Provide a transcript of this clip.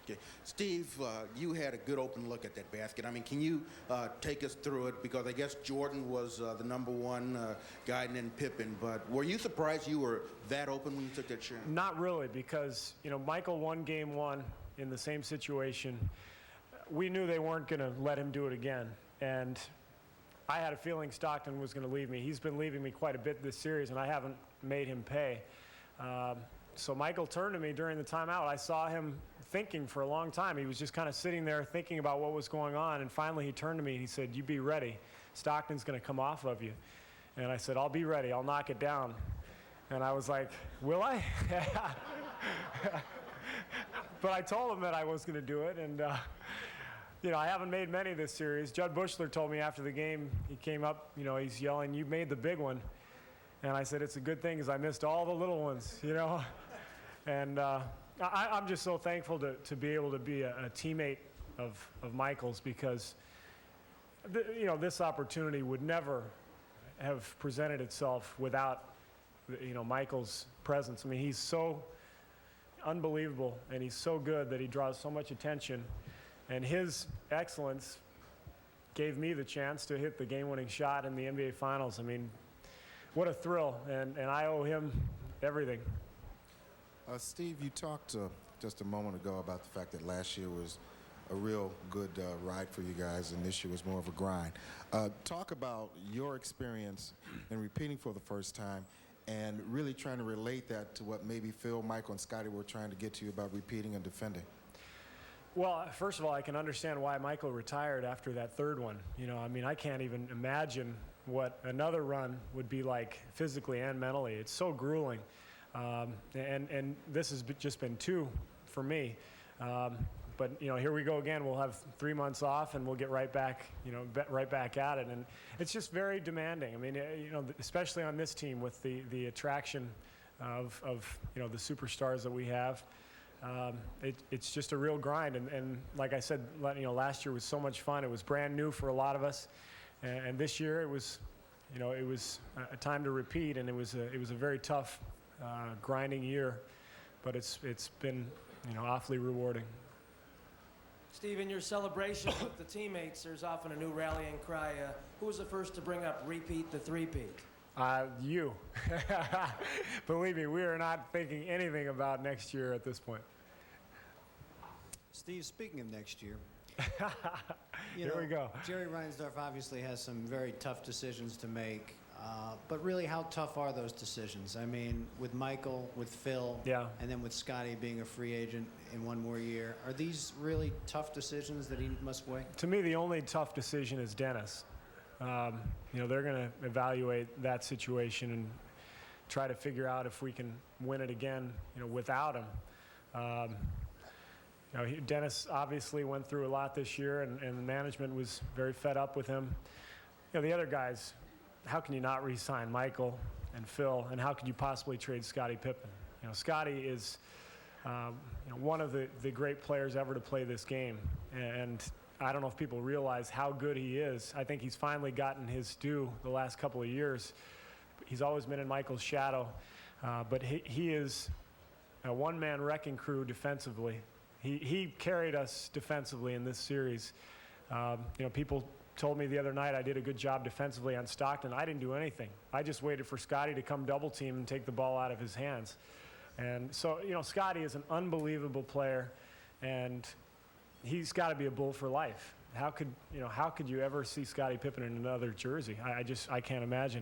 Okay. Steve, you had a good open look at that basket. I mean, can you take us through it? Because I guess Jordan was the number one guy and then Pippen. But were you surprised you were that open when you took that shot? Not really, because, you know, Michael won game one in the same situation. We knew they weren't going to let him do it again. And I had a feeling Stockton was going to leave me. He's been leaving me quite a bit this series, and I haven't made him pay. So Michael turned to me during the timeout. I saw him thinking for a long time. He was just kind of sitting there thinking about what was going on, and finally he turned to me and he said, "You be ready. Stockton's going to come off of you." And I said, "I'll be ready. I'll knock it down." And I was like, "Will I?" But I told him that I was going to do it, and you know, I haven't made many this series. Judd Bushler told me after the game, he came up, you know, he's yelling, "You made the big one." And I said, "It's a good thing because I missed all the little ones," you know. And I'm just so thankful to be able to be a teammate of Michael's, because, you know, this opportunity would never have presented itself without, you know, Michael's presence. I mean, he's so unbelievable, and he's so good that he draws so much attention. And his excellence gave me the chance to hit the game-winning shot in the NBA Finals. I mean, what a thrill, and I owe him everything. Steve, you talked just a moment ago about the fact that last year was a real good ride for you guys, and this year was more of a grind. Talk about your experience in repeating for the first time and really trying to relate that to what maybe Phil, Michael, and Scotty were trying to get to you about repeating and defending. Well, first of all, I can understand why Michael retired after that third one. You know, I mean, I can't even imagine what another run would be like physically and mentally. It's so grueling. And this has just been two for me. But, you know, here we go again. We'll have 3 months off, and we'll get right back, you know, right back at it. And it's just very demanding. I mean, you know, especially on this team with the attraction of you know, the superstars that we have. It's just a real grind. And like I said, you know, last year was so much fun. It was brand new for a lot of us. And this year it was, you know, it was a time to repeat, and it was a very tough, grinding year, but it's been, you know, awfully rewarding. Steve, in your celebration with the teammates, there's often a new rallying cry. Who was the first to bring up repeat the three-peat? You. Believe me, we are not thinking anything about next year at this point. Steve, speaking of next year, Here we go. Jerry Reinsdorf obviously has some very tough decisions to make, but really, how tough are those decisions? I mean, with Michael, with Phil, yeah, and then with Scotty being a free agent in one more year, are these really tough decisions that he must weigh? To me, the only tough decision is Dennis. You know, they're going to evaluate that situation and try to figure out if we can win it again, you know, without him. You know, Dennis obviously went through a lot this year, and the management was very fed up with him. You know, the other guys, how can you not re-sign Michael and Phil, and how could you possibly trade Scottie Pippen? You know, Scotty is you know, one of the great players ever to play this game, and I don't know if people realize how good he is. I think he's finally gotten his due the last couple of years. He's always been in Michael's shadow, but he is a one-man wrecking crew defensively. He carried us defensively in this series. You know, people told me the other night I did a good job defensively on Stockton. I didn't do anything. I just waited for Scotty to come double team and take the ball out of his hands. And so, you know, Scotty is an unbelievable player, and he's got to be a Bull for life. How could you ever see Scottie Pippen in another jersey? I can't imagine.